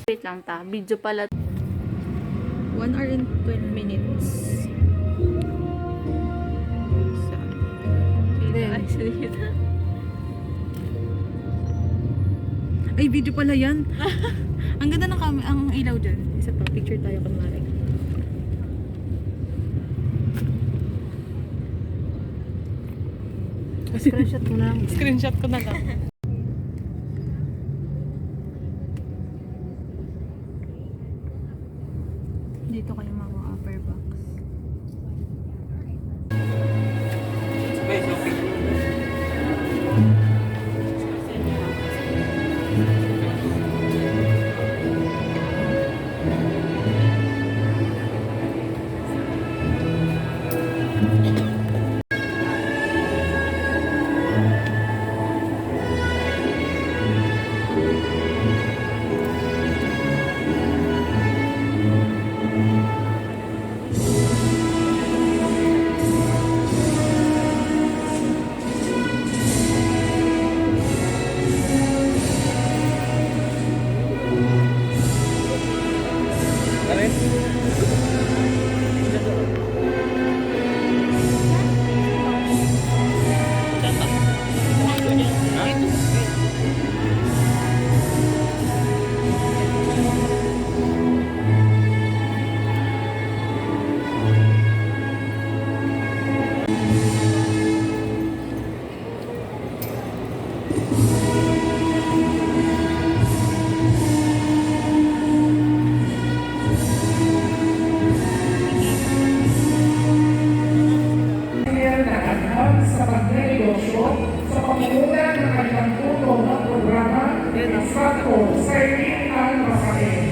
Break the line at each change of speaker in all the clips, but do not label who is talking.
Wait lang ta, video pala.
1 hour and 12 minutes. Ay, video pala yan. Ang ganda ng ang ilaw dyan. Isa pa, picture tayo kunwari. Screenshot ko lang. Screenshot ko na lang. Dito kayo mga upper box.
Sa pagnegosyo sa pamumulan ng kanilang tulong na programa Sato sa Ilian Rafael.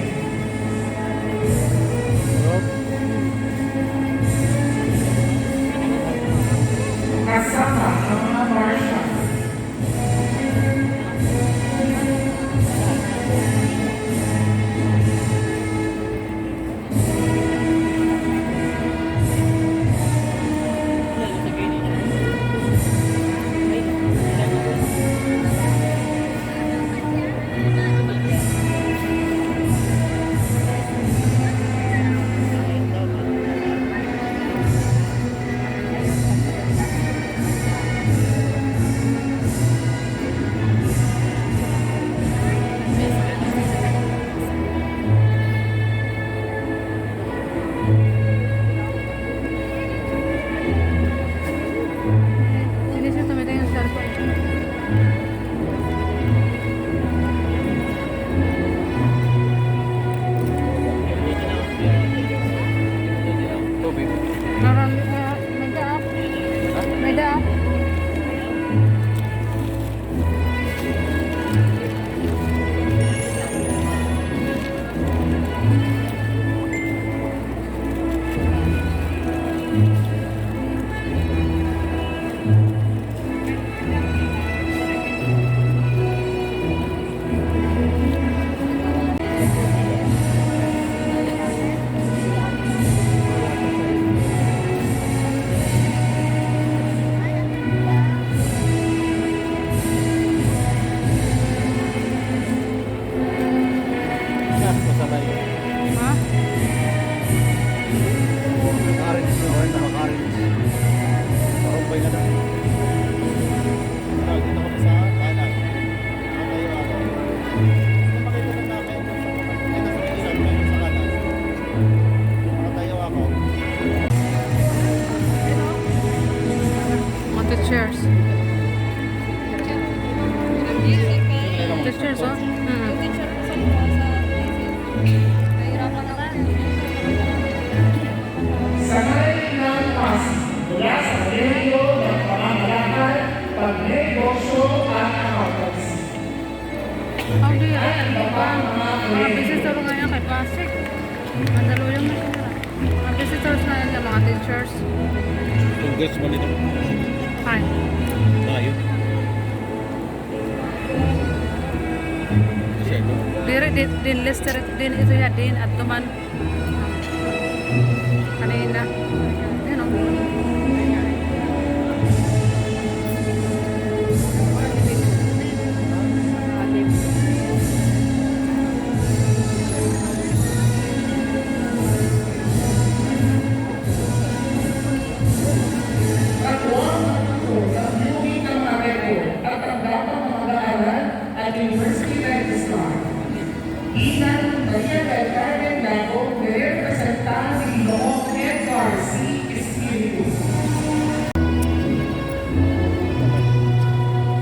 Kasama ang mga marshals.
Cheers. Cheers, oh.
Sanay ng Pasig mula sa medio ng pamamalakad, pagnegosyo at accountancy.
How do you mga visitors ngayon kay Pasig? Mandaluyong na sila. Mga visitors na yan, mga teachers.
Congress mo nito.
Hi.
Tayo.
Dire din Lester din ito ya din at tuman kanina. Yan o.
Inan Maria del Carmen Lago, de representar si Ginoong Edgar C. Espiritu.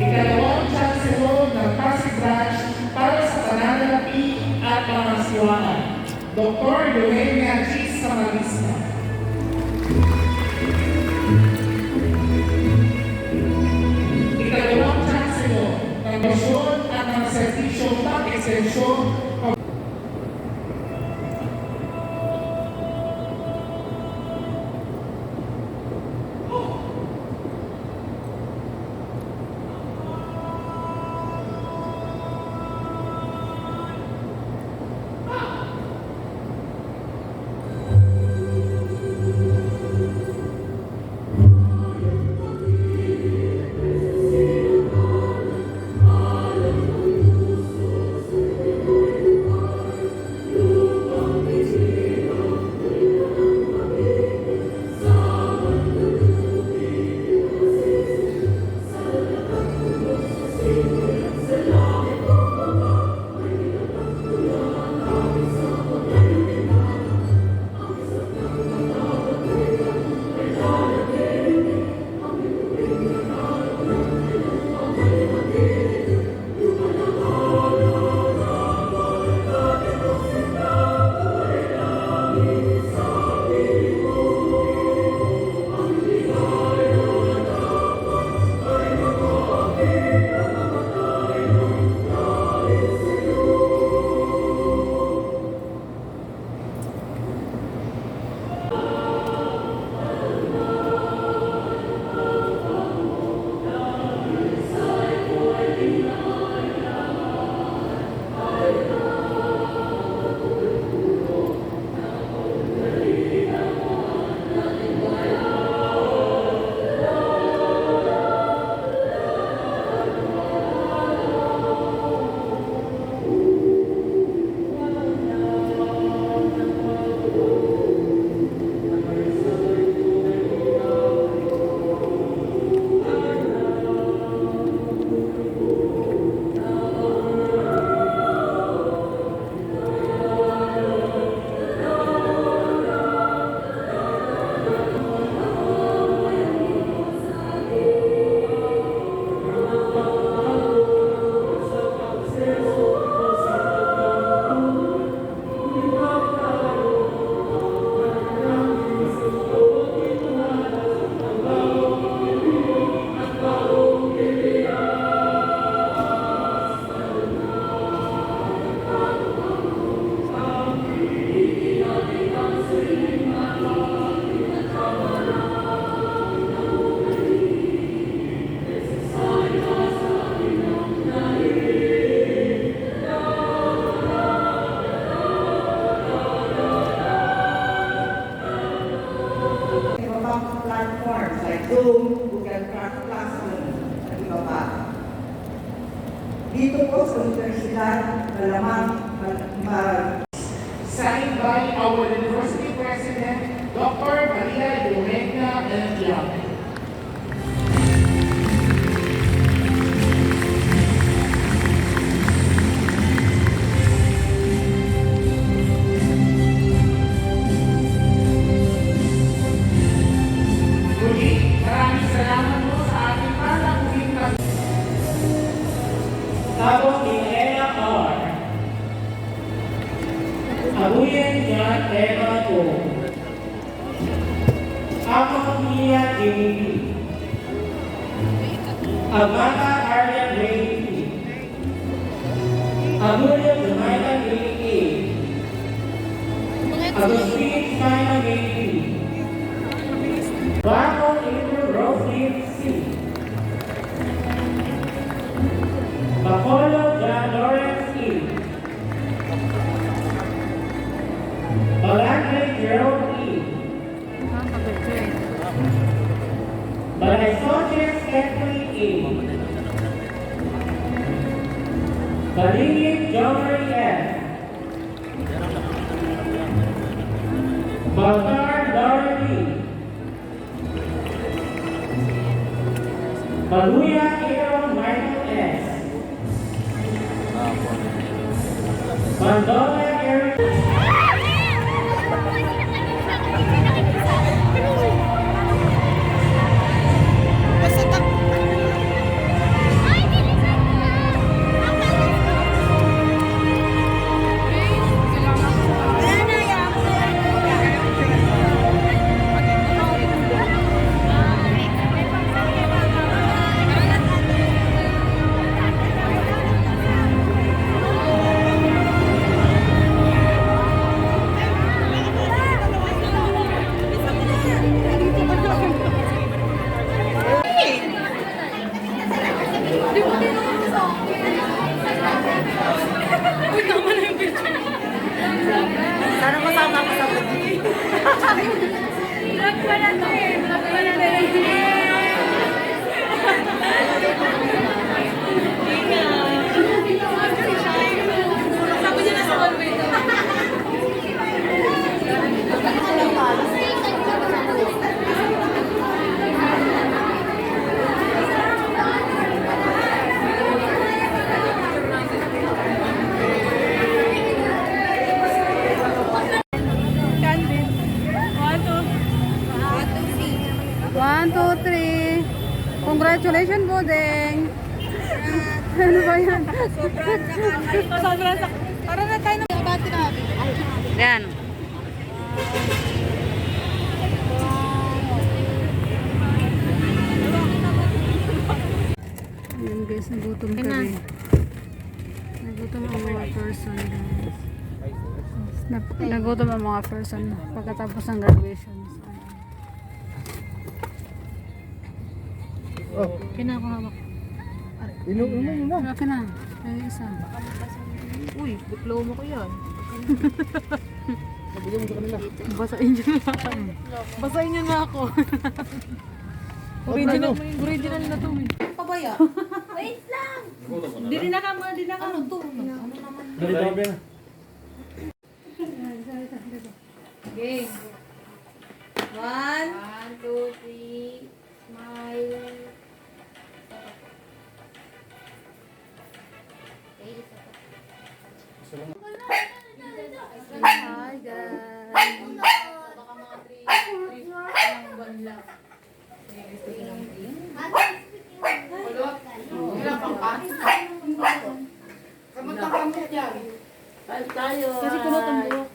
Ikalawang Chancellor ng Pasig Branch para sa pananalapi at pangasiwaan, Dr. Eugenia G. Samarista. Ikalawang Chancellor ng Misyon at ng Servisyo Pag-Extensyon
ibang platforms like Zoom, Google Classroom, at iba pa. Dito po sa universidad, malamang
signed by our University President, Dr. Maria Eugenia L. Llame. Muli, maraming salamat po sa ating pananguling
Tapos ni Ella R. Abuyan John Eva Po. Ako Mia J.B. Amanda Arya J.P. Abuya Jamaica J.P. Agustin China J.P. Baco April Roslyn C. Bacolo John Lawrence E. Balagay Gerald E. Balaisoches Stephanie E. Balingin Jomery F. Baltar Dorothy. Baluya Aaron Michael S. Mandola Eric.
Sana kasama ka sa vlog.
Vlog pa na to eh. Vlog pa na to eh. Sabi niya na sa one way to. Candid. 1, 2, 3. Congratulations, Bodeng. Ano ba yan? Sobrang sakit. Tara na tayo ng bati na. Yan. Ayan guys, nagutom kami. Nagutom ang mga person guys. Nagutom ang mga person pagkatapos ng graduation. Kinakahawak.
Inom na.
Okay na. Ay, isa.
Uy, diploma ko yan.
Nabigyan mo sa kanila.
Basahin niyo na. Basahin niyo na ako. Original na to.
Pabaya.
Dili na ka mo, dili na ka.
Ano to?
Dali tabi na.
Okay. 1, 2, 3. Smile. Hi guys.
Kasi kulot ang buhok.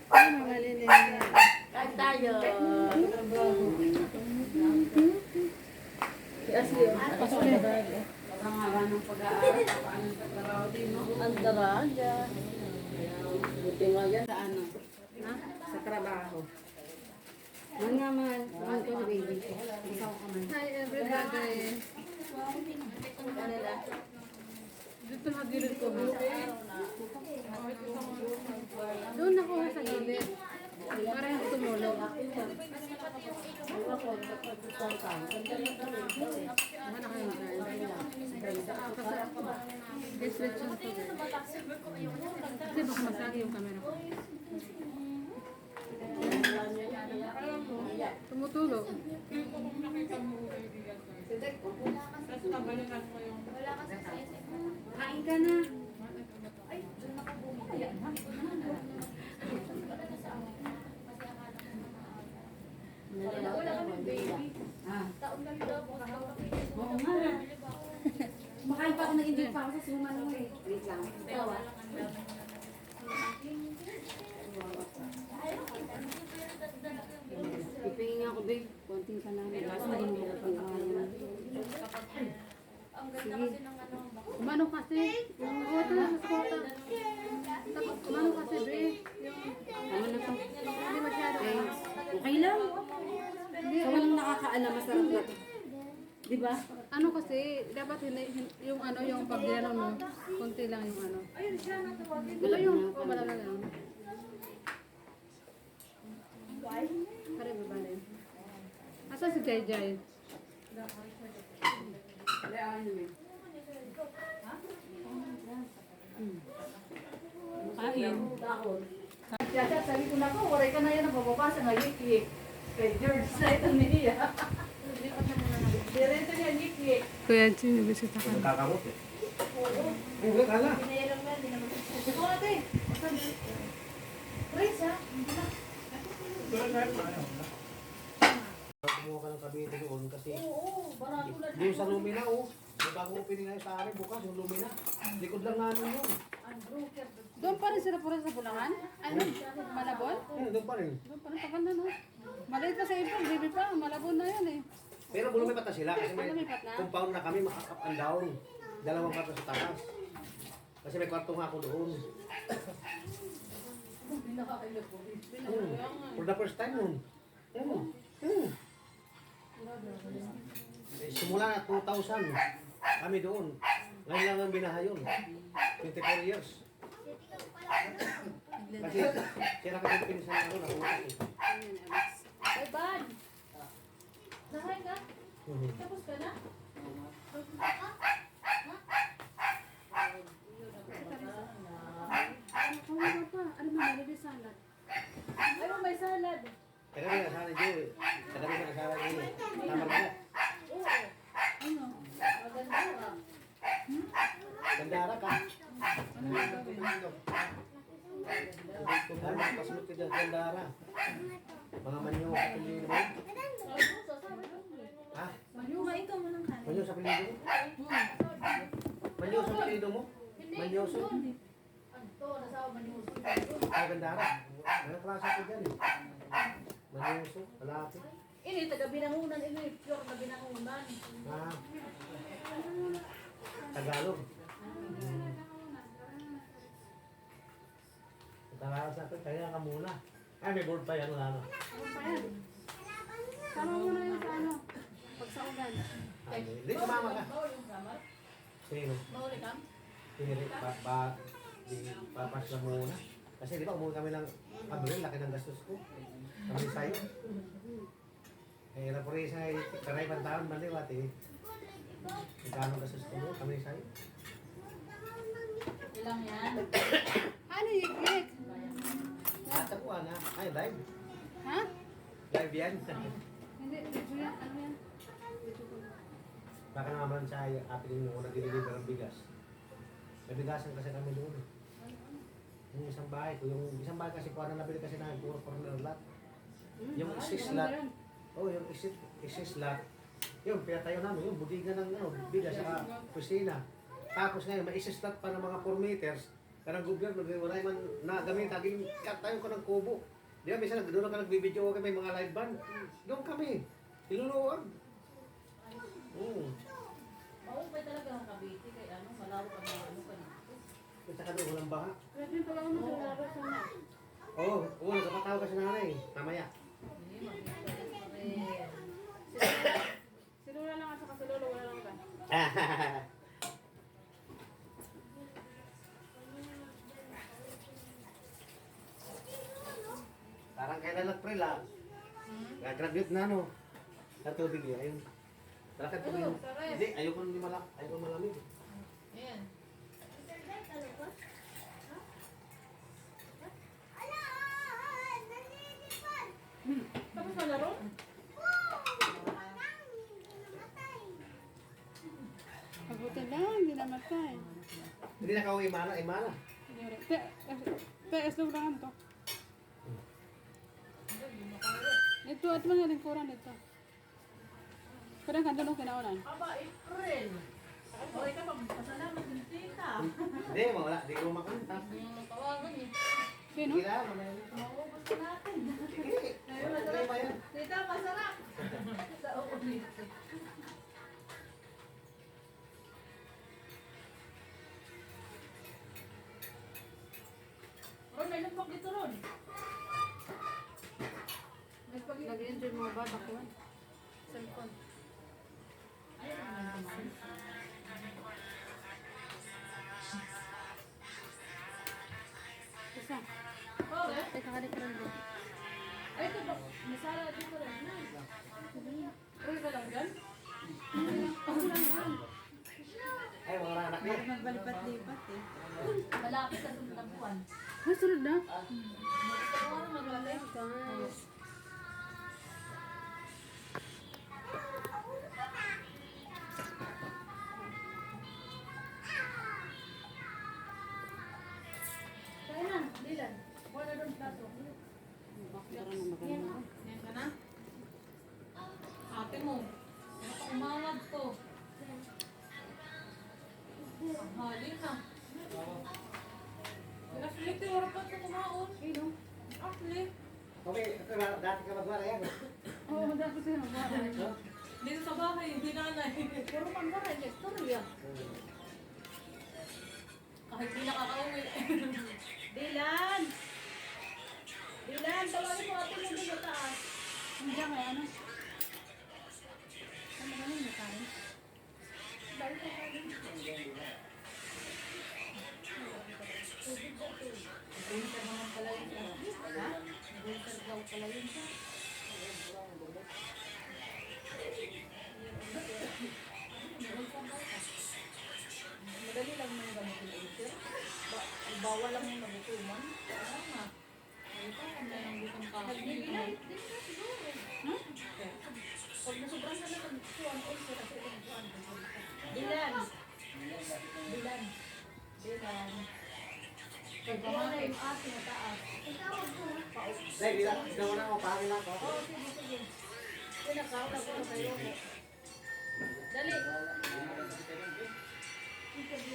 Ay, malinis.
Sa trabaho. Mga man, ko baby. Isaw ka man.
Hi everybody. Dito na gilid ko. Doon ako sa gilid. Para yung tumulong. Description to guys. Kasi baka masagi yung camera ko. Tumutulog. Kain ka na.
Makain pa ako ng hindi pa ako sa suman mo eh. Wait lang. Ipingin ako, babe. Konting ka namin. Kasi hindi mo pang
Kumano kasi? Yung kota na sa kota. Kumano kasi, be?
Ano na to?
Hindi masyado.
Okay lang. Sa walang nakakaalam, masarap na to. Diba?
Ano kasi, dapat yung ano, yung pag ginano mo, konti lang yung ano. Ito yung malala lang. Pare ba ba rin? Asa si Jai Jai?
Sabi ko na ko, waray ka na yan ang bababasa ng yik-yik. Kay George na ito niya. Diretso niya, Nikki.
Kuya Jin, bisita ka.
Nakakamot eh.
Hindi, kala.
Pinailang na, hindi naman. Ito ate. Trace ha?
Kumuha ka ng Cavite doon kasi
Oo, barato na.
yung sa Lumina, oh. May bagong opening ngayon sa akin bukas, yung Lumina. Likod lang namin yun.
Doon pa rin sila pura sa Bulangan? Ano? Malabon?
Doon pa rin.
Doon pa rin tagal na, no? Maliit pa sa ipon, baby pa. Malabon na yan eh.
Pero lumipat na sila kasi may
Lumipat na?
compound na kami, maka-up and down. Dalawang kwarto sa taas. Kasi may kwarto nga ako doon. For the first time nun. Simula na 2000, kami doon. Ngayon lang ang binaha yun. 24 years. Kasi sira kasi pinsan ako na umas eh.
Ay, Ban! Nakain ka? Tapos ka na?
Ano pa? Ano mo, may salad?
Ano, may salad.
Taga rin asahan niyo eh. Taga rin asahan niyo eh. Tamar na.
Oo.
Ano?
Maganda ka.
Gandara ka. Gandara, pasulot ka dyan, Gandara. Mga manyo sa pilido mo. Ha?
Manyo, ikaw mo ng kanin.
Manyo sa pilido mo? Manyo sa pilido mo? Manyoso?
Ito, nasawa manyo.
Ay, Gandara. Ano klase ko dyan eh? Manyoso, malapit.
Ini, taga binangunan. Ini, pure na binangunan.
Ah. Tagalog. Tagalog sa akin, kaya ka muna. Ay, may board pa yan, wala na.
Ano pa yan? Sama mo na yun sa ano? Pagsaugan.
Hindi, sumama ka.
Bawal yung grammar.
Sino?
Bawal ka.
Pinili, papas lang muna. Kasi di ba, umuwi kami ng Abril, laki ng gastos ko. Kami sa'yo. Eh, hirap po rin sa karaypan taon, maliwat eh. Magkano gastos ko mo, kami sa'yo.
Ilang yan?
Ano yung Greg?
At ako, ana. Ay, live.
Ha?
Live yan.
Hindi, video yan. Ano yan?
Baka naman sa atin yung nag-deliver ng bigas. May bigasan kasi kami doon. Yung isang bahay ko, yung isang bahay kasi kuha na nabili kasi namin, puro corner lot. Yung isis lot, yung isis lot, yung pinatayo namin, yung budiga ng bigas sa kusina. Tapos ngayon, may isis lot pa ng mga 4 meters, karang gobyerno, wala man nagamit, naging tayo ko ng kubo. Di ba, minsan doon ka nagbibideo kami, may mga live band. Doon kami, iluluwag.
Maupay talaga ang Cavite kay ano, malawak ang mga ano pa dito.
At saka doon, walang baha.
Pwede pala mo sa labas na.
Oo, nakapatawa kasi nanay. Mamaya.
Hindi, magkita rin.
Si Lola lang at saka si Lolo, wala lang ba?
Parang kailan nag-pre lang. Graduate na no. Sa tubig eh. Ayun. Malakad tubig. Hindi, ayoko malamig.
Ayan.
Tapos malaro? Mabuti lang, hindi namatay.
Hindi na kauwi imala.
Eslog lang to. Ito, at mga lingkuran ito. Kadang kanto nung kinaunan.
Aba, April. Okay ka, pasalamat din tita.
Hindi, wala. Hindi ko makanta.
Tawagan eh.
Sino?
Sige lang.
Maubos ka natin.
Sige. Hindi pa yan.
Tita, masarap. Sa ulit. Ron, may lampak dito, Ron.
Nag-enjoy mga bata ko. Cellphone. Isa.
Oh, eh.
Ay, kakalik ka lang doon.
Ay, ito ba? Masala dito rin. Uy, ka lang dyan?
Ako lang yan.
Ay, mga anak niya.
Magbalipat-lipat eh.
Malapit sa tumtabuan.
Ay, sunod na.
Ito ano maglalay?
Guys. ate mo. Umangat to. Ang halin na. Actually, tira pa ito kumaon. Actually.
Okay, dati ka magwala yan.
Oo, madami siya magwala. Dito sa bahay, hindi nanay. Pero pang bahay, istorya. Kahit di nakakauwi.
Dilan! Dilan, tawagin mo ate mo doon sa taas.
Nandiyan kaya ano? Ano ba yung nakain?
Winter naman pala yun siya. Ha? Winter daw pala yun siya. Madali lang mo yung gamitin winter. Bawal lang yung nabutuman.
Oo nga. Ay, pa, kung may nanggutan ka.
Nagbibilay. Di ba siguro? Pag nasobrang ka na nagbutuan, also kasi nagbutuan. Dilan! Dilan! Dilan! Ikaw na yung ate na taas.
Dahil, ginawa na ako, pangin ako.
Oo, sige, sige. Pinakaw na ko kayo. Dali.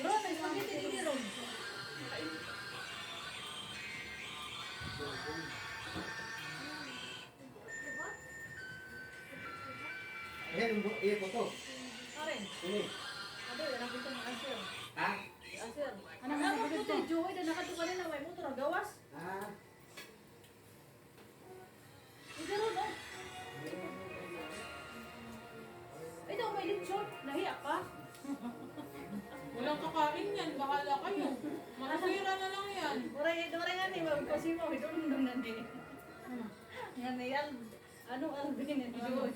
Ron, may spaghetti din ni Ron.
Ayan, iya po to.
Karen,
Ini.
ano yun? Ang gusto ng answer.
Ha?
Answer.
Ano
Ano
nga
mo
sagot
ito?
ko?
Joey, na nakatuka rin na may motor. Ang gawas.
Ah.
Ito Ron, oh. Ito, may lechon. Nahiya ka?
Walang kakain yan, bahala kayo. Masira na lang yan.
Doray nga ni, magpasi mo. Ito nung nandun. Nga na yan. Ano Alvin na Joey?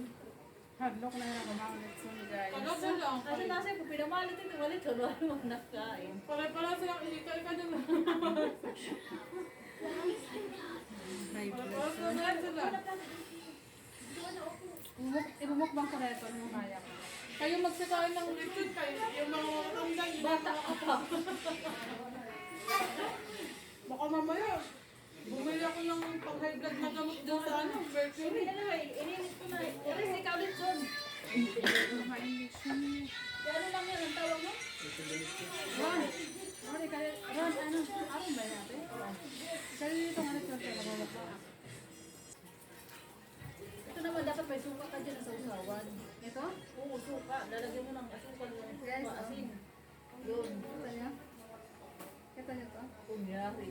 Hadlock na yan ako mga lechon, guys.
Kagabi lang.
Kasi nasa ko, pinamalit ito. Walit ko, wala mo nakain.
Pala silang inikay-ka din.
May
Pala sila.
Ibumukbang ko na ito, ano kaya ko.
Kayo magsakain ng lechon kayo. Yung mga matandang
Bata ka pa.
Baka mamaya, bumili ako ng pang-high blood na gamot doon sa ano,
Hindi
Mercury.
na naman, ininis ko na. Iris, ikaw lechon.
Kumain lechon niya.
Ano lang yan, ang tawag mo?
Ron! Ron, ano? Ano ba natin? Kaya dito nga lechon kayo, mababaka.
Ito naman, dapat may suka ka dyan sa usawan.
Ito?
Oo, suka. Lalagyan mo ng asukal yung
Yes,
suka, asin. Yun.
Kita niya? Kita niya to?
Kunyari.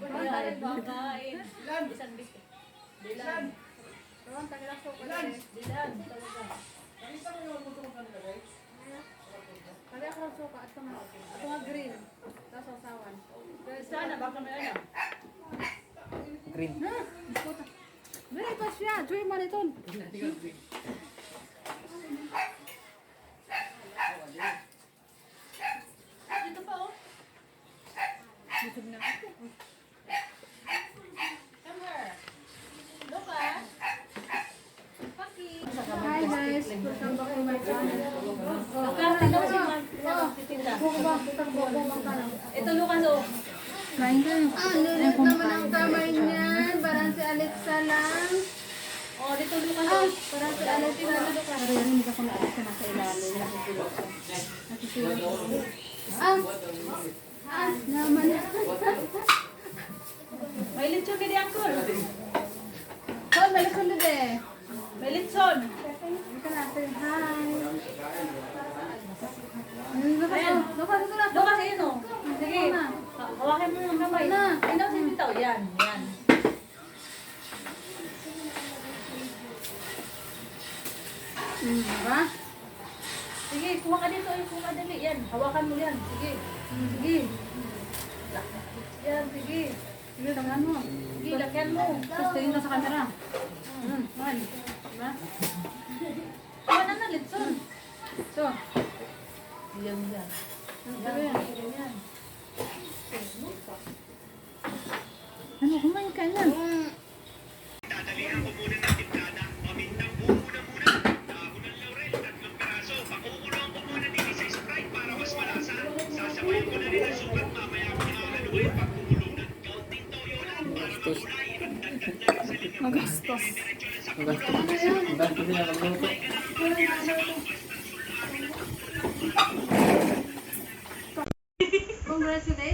Kunyari, bakain. Isang bit. Dilan.
Ron, tagilas ko ko
Dilan. Talaga.
Kaya ako ng suka at mga green. Tapos sausawan.
Sana, baka may ano.
Ha? Puta. Very pa siya. Joy Mariton.
Dito pa, oh.
YouTube na.
Come here. Loka. Paki.
Hi guys. Welcome back to my channel.
Loka, tingnan mo si titinda. Ito, Lucas, oh.
Kain kayo. Lilit naman ang kamay niyan. Parang si Alexa lang.
Oh, dito, Lucas, oh.
Parang si Alexa lang. Pero yan, hindi ka kung Alexa nasa ilalim. Naman.
May lechon ni Uncle.
Hoy, may sunod eh.
May lechon.
Hindi ka natin. Hi.
Ayan.
Lukas ko na.
Lucas, ayun, oh. Sige. Hawakan mo yung kamay. Tingnan mo si Tito. Yan, yan.
Diba?
Sige, kuha ka dito. Kuha ka dali. Yan, hawakan mo yan. Sige. Sige. Yan, sige.
Sige, tangan mo.
Sige, lakyan mo.
Tapos tingin ka sa camera. Man. Diba?
Kuha na na, lechon.
So.
Yan, yan.
Ano yan?
Yan.
Ano, kumain ka na.
Dadalihan ko muna ng timplada. Pamintang buo muna. Dahon ng laurel, 3 peraso. Pakukulong ko muna din sa Sprite para mas malasa. Sasabayan ko na rin ang sukat. Mamaya ko na haluin pag kumulo na. Kaunting toyo lang para makulay. At dagdag na rin sa lingap
Magastos.
Magastos sila magluto.
Congratulations!